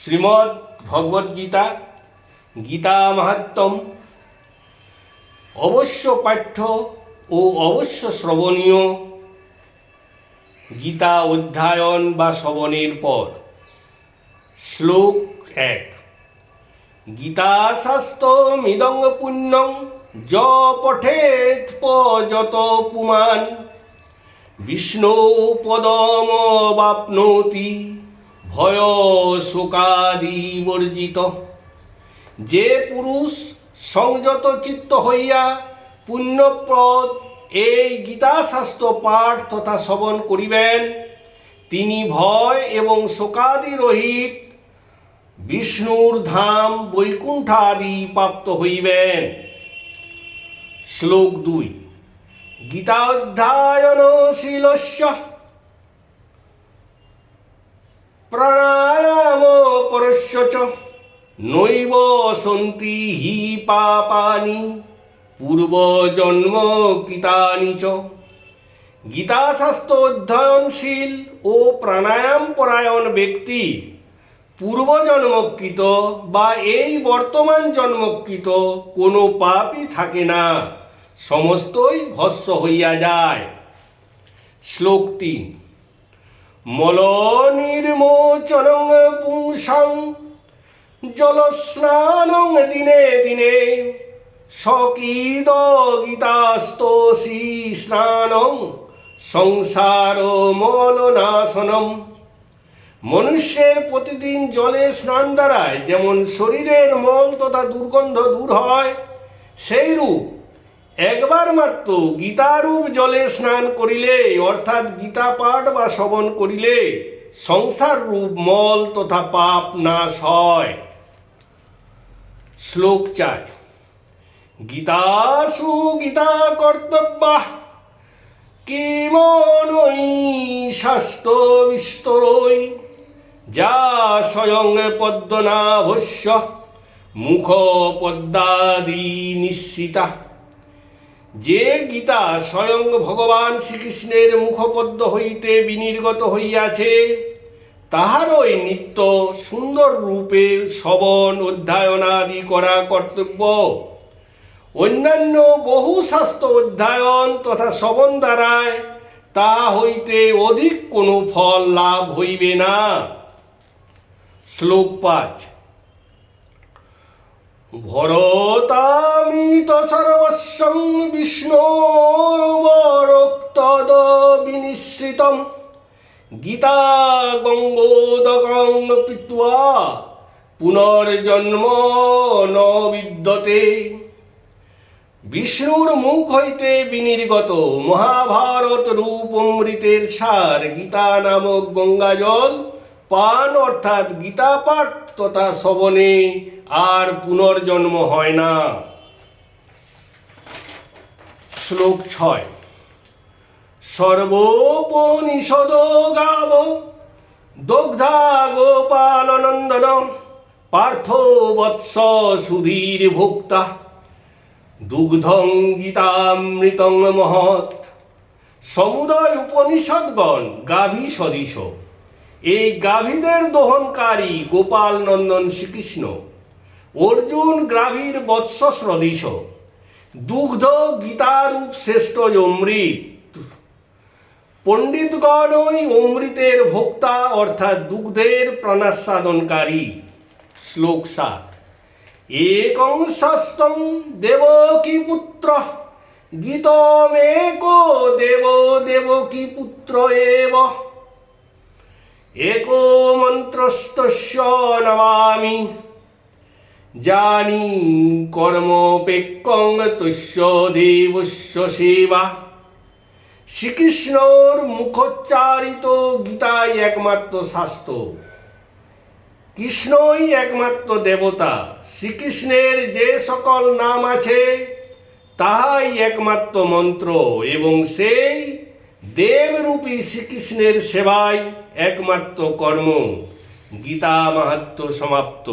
শ্রীমদ্ ভগবদ্গীতা গীতা মাহাত্ম্যম অবশ্য পাঠ্য ও অবশ্য শ্রবণীয় গীতা অধ্যয়ন বা শ্রবণের পর। শ্লোক ১। গীতাশাস্ত্রমিদং পুণ্যং য পঠেৎ পযত পুমান বিষ্ণু পদমবাপ্নোতি ভয় শোকাদি বর্জিত। যে পুরুষ সংযত চিত্ত হইয়া পুণ্যপ্রদ এই গীতাশাস্ত্র পাঠ তথা শ্রবণ করিবেন, তিনি ভয় এবং শোকাদি রহিত বিষ্ণুর ধাম বৈকুণ্ঠাদি প্রাপ্ত হইবেন। শ্লোক ২। গীতাধ্যায়নশীলস্য প্রাণায়াম পরস্য চ নৈব সন্তি হি পাপানি পূর্বজন্ম কৃতানি চ। গীতাশাস্ত্র অধ্যয়নশীল ও প্রাণায়াম পরায়ণ ব্যক্তির পূর্বজন্মকৃত বা এই বর্তমান জন্মকৃত কোনো পাপই থাকে না, সমস্তই ভস্ম হইয়া যায়। শ্লোক ৩। মলনির্মোচনং পুংসাং জলস্নানং দিনে দিনে স্বকীদ গীতাস্তোষী স্নানং সংসার মলনাশনম। মনুষ্যের প্রতিদিন জলে স্নান দ্বারায় যেমন শরীরের মল তথা দুর্গন্ধ দূর হয়, সেইরূপ একবার মাত্র গীতারূপ জলে স্নান করিলে অর্থাৎ গীতা পাঠ বা শ্রবণ করিলে সংসার রূপ মল তথা পাপ নাশ হয়। শ্লোক ৪। গীতাসু গীতা কর্তব্যা কিমনৈ শাস্ত্র বিস্তরৈ যা স্বয়ং পদ্মনাভস্য মুখ পদ্মাদি নিশ্চিতা। যে গীতা স্বয়ং ভগবান শ্রীকৃষ্ণের মুখপদ্ম হইতে বিনির্গত হইয়াছে, তাহারই নিত্য সুন্দর রূপে শ্রবণ অধ্যয়নাদি করা কর্তব্য। অন্যান্য বহু শাস্ত্র অধ্যয়ন তথা শ্রবণ দ্বারায় তা হইতে অধিক কোনো ফল লাভ হইবে না। শ্লোক ৫। ভরতামিত সর্বস্বং বিষ্ণোর্বরোক্তদ বিনিশ্রিতম গীতা গঙ্গোদকং পিত্বা পুনর্জন্ম ন বিদ্যতে। বিষ্ণুর মুখ হইতে বিনির্গত মহাভারত রূপ অমৃতের সার গীতা নামক গঙ্গাজল পান অর্থাৎ গীতা পাঠ তথা শ্রবণে আর পুনর্জন্ম হয় না। শ্লোক ৬। সর্বোপনিষদ গাব দগ্ধা গোপালনন্দন পার্থ বৎস সুধীর ভোক্তা দুগ্ধং গীতামৃতং মহৎ। সমুদয় উপনিষদগণ গাভী সদৃশ। এই গাভীদের দহনকারী গোপাল নন্দন শ্রীকৃষ্ণ। অর্জুন গ্রাভীর বৎস সদৃশ। দুগ্ধ গীতারূপ শ্রেষ্ঠ অমৃত। পণ্ডিতগণই অমৃতের ভোক্তা অর্থাৎ দুগ্ধের প্রাণাস্বাদনকারী। শ্লোক ৭। একং ষষ্ঠং দেবকী পুত্র গীতমেকো দেব দেবকী পুত্র এব एको মন্ত্রস্তস্য নমামি জানি কর্মপেক্ষং তস্য দেবস্য সেবা। শ্রীকৃষ্ণর মুখোচ্চারিত গীতাই একমাত্র শাস্ত্র। কৃষ্ণই একমাত্র দেবতা। শ্রীকৃষ্ণের যে সকল নাম আছে তাহাই একমাত্র মন্ত্র এবং সেই দেবরূপী শ্রীকৃষ্ণের সেবাই একমাত্র কর্ম। গীতা মাহাত্ম্য সমাপ্ত।